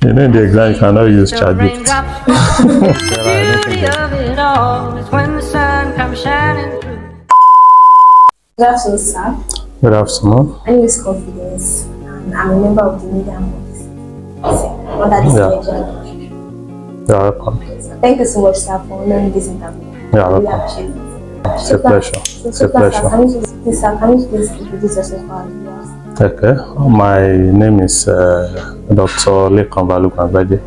You know, in the exam, you cannot use ChatGPT. Good afternoon, sir. Good afternoon. My name is Confidence, and I'm a member of the media policy under this media. You're welcome. Thank you so much, sir, for honoring this interview. You're Really welcome. appreciate it. It's a pleasure. It's a pleasure. Can you please introduce yourself for our viewers? Okay. My name is Dr. Lekan Balugbanbaje.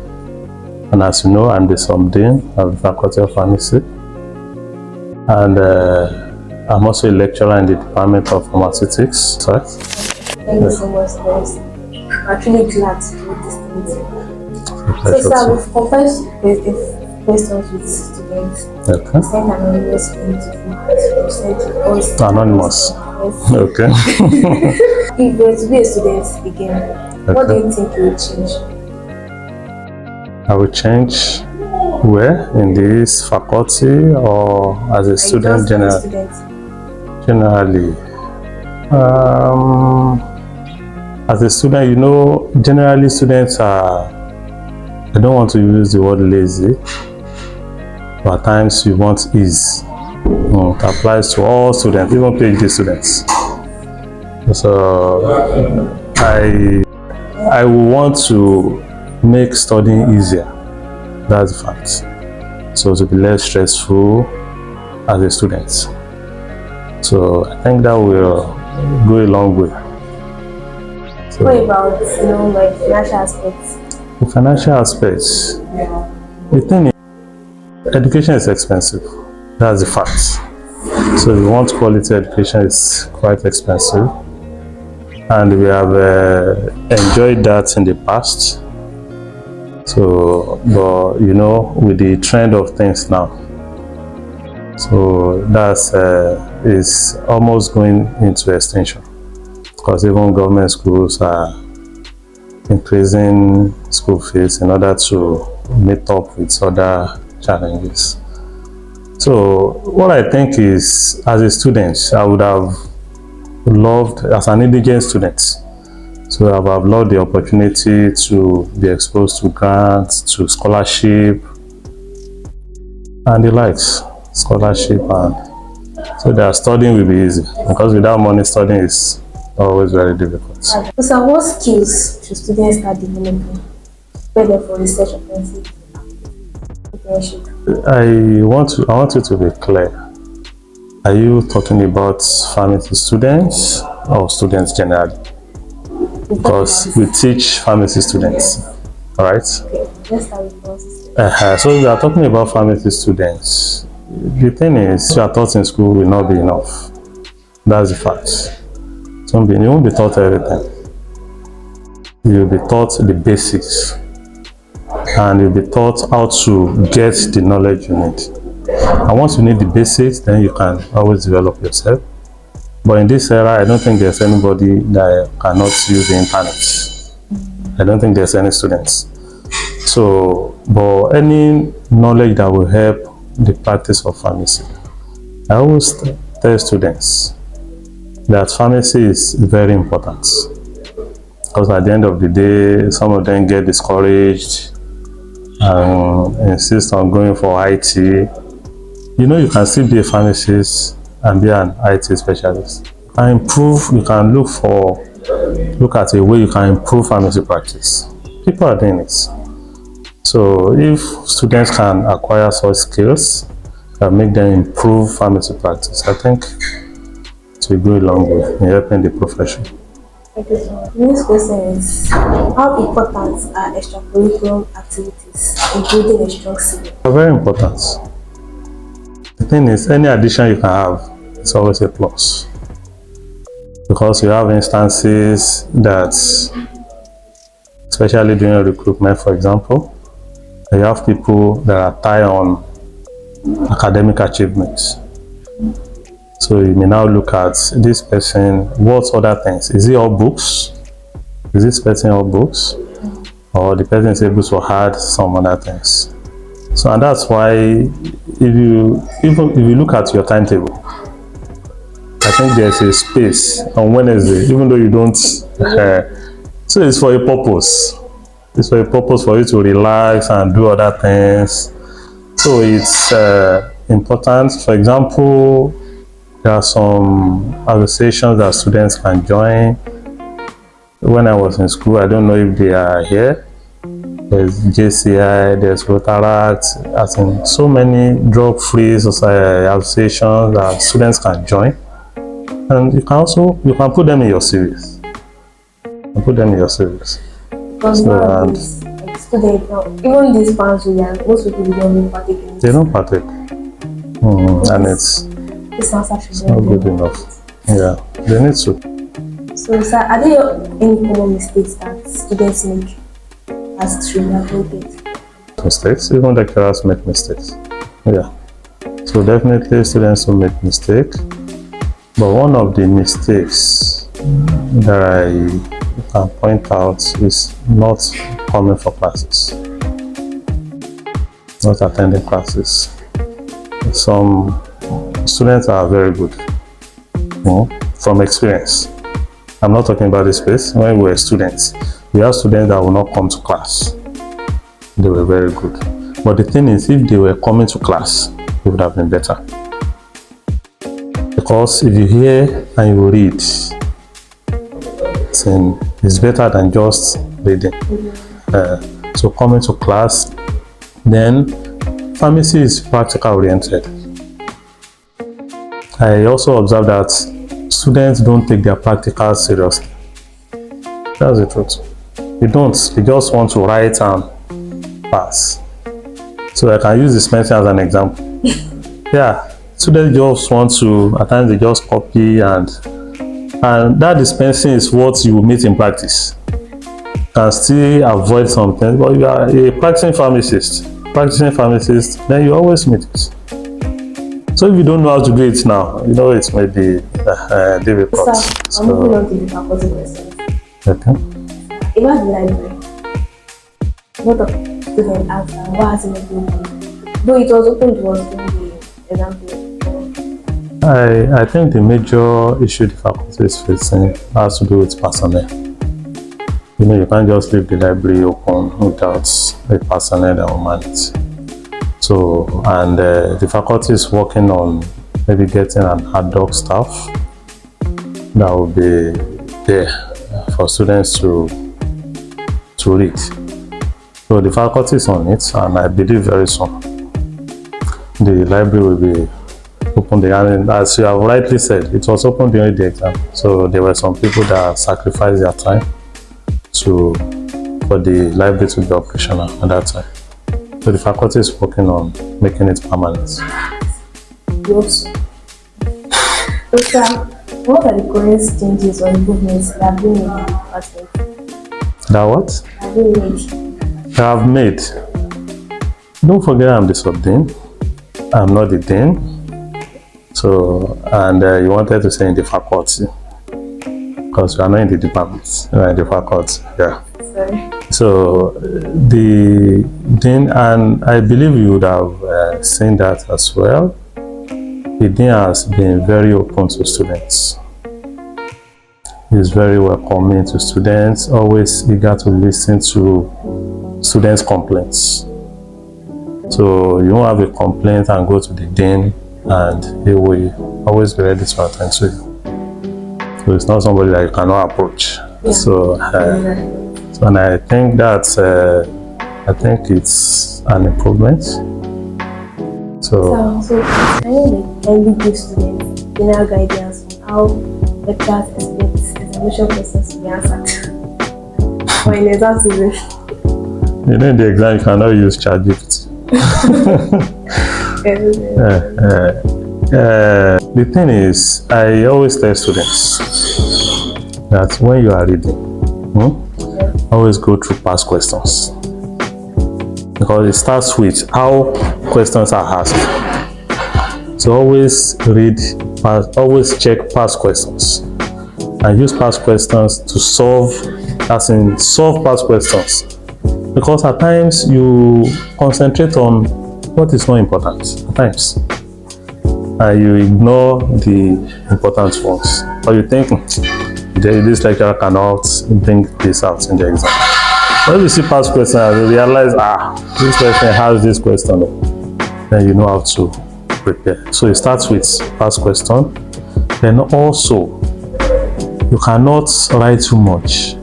And as you know, I'm the SubDean of the Faculty of Pharmacy. And I'm also a lecturer in the Department of Pharmaceutics. Sorry? Thank you so much, sir. I'm actually glad to do this with you. So, sir, we've compared questions with students. Okay. Send anonymous to Anonymous. Okay. If you were to be a student again, what do you think you would change? I will change where? In this faculty or as a student generally? Generally. As a student, you know, generally students are, I don't want to use the word lazy, but at times you want ease. It applies to all students, even PhD students. So I want to make studying easier. That's the fact. So to be less stressful as a student. So I think that will go a long way. So, what about, like financial aspects? the financial aspects, the thing is, education is expensive. That's the fact. So if you want quality education, it's quite expensive. And we have enjoyed that in the past. So, but you know, with the trend of things now, so that's is almost going into extinction, because even government schools are increasing school fees in order to meet up with other challenges. So what I think is, as a student, I would have loved, as an indigent student, so I would have loved the opportunity to be exposed to grants, to scholarship, and the likes. Scholarship, and so their studying will be easy, because without money, studying is always very difficult. So, what skills should students start developing, whether for research or internship? I want you to be clear. Are you talking about pharmacy students or students generally? Because we teach pharmacy students, all right? Okay, let's start with pharmacy. So we are talking about pharmacy students. The thing is, what you are taught in school will not be enough. That's the fact. You won't be taught everything. You'll be taught the basics, and you'll be taught how to get the knowledge you need. And once you need the basics, then you can always develop yourself. But in this era, I don't think there's anybody that cannot use the internet. I don't think there's any students. So, but any knowledge that will help the practice of pharmacy, I always tell students that pharmacy is very important, because at the end of the day, some of them get discouraged and insist on going for IT. You know, you can still be a pharmacist and be an IT specialist. You can improve, you can look at a way you can improve pharmacy practice. People are doing it. So if students can acquire such skills that make them improve pharmacy practice, I think it will go a long way in helping the profession. Thank you so much. The next question is, how important are extracurricular activities in building a strong CV? They're very important. The thing is, any addition you can have is always a plus, because you have instances that, especially during recruitment, for example, you have people that are tied on academic achievements. So you may now look at this person, what other things? Is it all books? Is this person all books? Or the person is able to add some other things? So, and that's why if you look at your timetable, I think there's a space on Wednesday, even though you don't, so it's for a purpose. It's for a purpose for you to relax and do other things. So it's important. For example, there are some associations that students can join. When I was in school, I don't know if they are here. There's JCI, there's Rotaract, as in so many drug-free associations that students can join. And you can put them in your series. Because nowadays, like students now, even these PANSOOU, most people don't even partake in it. They don't partake. And it's not good enough. Yeah, they need to. So, sir, are there any common mistakes that students make as students? Mistakes, even lecturers make mistakes. Yeah. So definitely students will make mistakes. But one of the mistakes that I can point out is not coming for classes, not attending classes. Some students are very good, from experience. I'm not talking about this space. When we were students, we have students that will not come to class. They were very good. But the thing is, if they were coming to class, it would have been better. Because if you hear and you read, it's better than just reading. So coming to class, then pharmacy is practical oriented. I also observe that students don't take their practicals seriously. That's the truth. They don't. They just want to write and pass. So I can use dispensing as an example. Yeah, students just want to, at times they just copy, and that dispensing is what you will meet in practice. You can still avoid something, but you are a practicing pharmacist, then you always meet it. So if you don't know how to do it now, it may be difficult. Sir, I'm moving on to the faculty questions. Okay. About the library, what of students ask, what has it been doing? Though it was open to us during the exam. I think the major issue the faculty is facing has to do with personnel. You can't just leave the library open without a personnel that will manage it. So, and the faculty is working on maybe getting an ad hoc staff that will be there for students to read. So the faculty is on it, and I believe very soon the library will be open. And as you have rightly said, it was open during the exam. So there were some people that sacrificed their time for the library to be operational at that time. So the faculty is working on making it permanent. Yes. So, sir, what are the current changes or improvements that have been made in the department? That what? Have made. Don't forget I'm the SubDean. I'm not the Dean. So, and you wanted to say in the faculty, because we are not in the department, we are in the faculty. Yeah. Sorry. So the Dean, and I believe you would have seen that as well. The Dean has been very open to students. He's very welcoming to students, always eager to listen to students' complaints. So you won't have a complaint and go to the Dean, and he will always be ready to attend to you. So it's not somebody that you cannot approach. Yeah. So and I think that it's an improvement. So can you kindly give students general guidance on how lecturers expect examination questions to be answered for an exam season? In the exam, you cannot use ChatGPT. The thing is, I always tell students that when you are reading, always go through past questions, because it starts with how questions are asked. So always read past, always check past questions, and use past questions to solve past questions. Because at times you concentrate on what is not important. At times, and you ignore the important ones, or you think this lecturer cannot bring this out in the exam. When you see past question and you realize, this person has this question, then you know how to prepare. So it starts with past question. Then also, you cannot write too much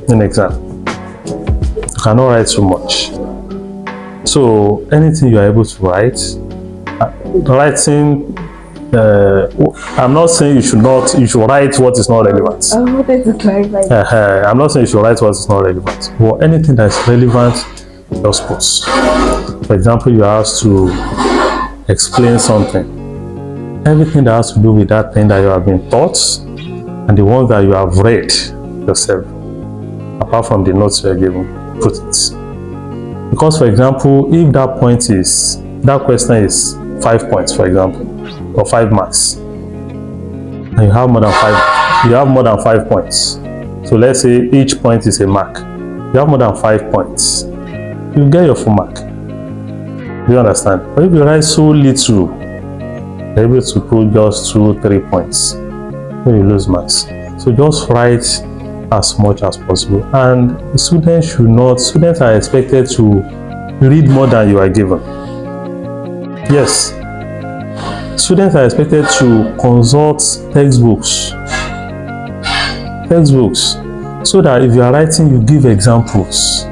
in exam. You cannot write too much. So anything you are able to write, writing. I'm not saying you should write what is not relevant. I wanted to clarify. I'm not saying you should write what is not relevant. But anything that is relevant, just post. For example, you are asked to explain something. Everything that has to do with that thing that you have been taught and the ones that you have read yourself, apart from the notes you are given, put it. Because, for example, if that question is 5 points, for example, or 5 marks, and you have more than 5 points. So let's say each point is a mark. You have more than 5 points, you get your full mark. Do you understand? But if you write so little, you're able to put just 2-3 points, then you lose marks. So just write as much as possible. And students are expected to read more than you are given. Yes. Students are expected to consult textbooks, so that if you are writing, you give examples.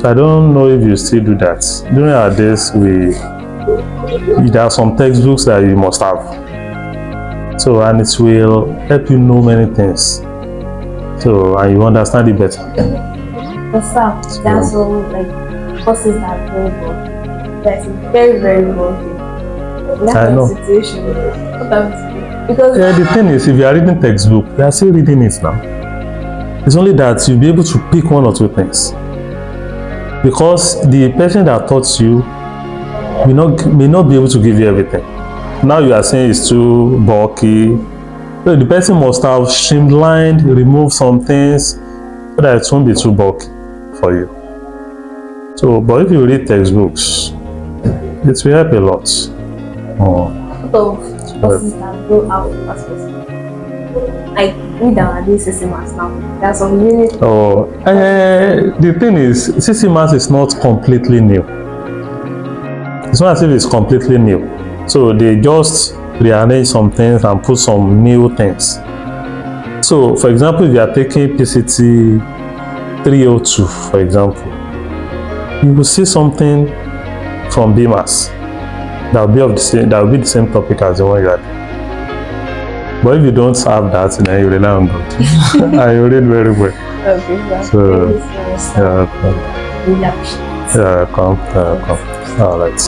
I don't know if you still do that. During our days, there are some textbooks that you must have. So, and it will help you know many things. So, and you understand it better. Sir, that's all like courses that are very good. That's very, very good. I know. Because the thing is, if you are reading textbook, you are still reading it now. It's only that you'll be able to pick 1 or 2 things. Because the person that taught you may not be able to give you everything. Now you are saying it's too bulky. So the person must have streamlined, removed some things so that it won't be too bulky for you. So, but if you read textbooks, it will help a lot. So, courses that go out as possible. Like we down this CC Maths now. That's some really. The thing is, CC Maths is not completely new. It's not as if it's completely new. So they just rearrange some things and put some new things. So, for example, if you are taking PCT 302, for example, you will see something from BMAS that will be the same topic as the one you had. But if you don't have that, then you rely on God. And you read very well. Okay, so yeah, come. All right.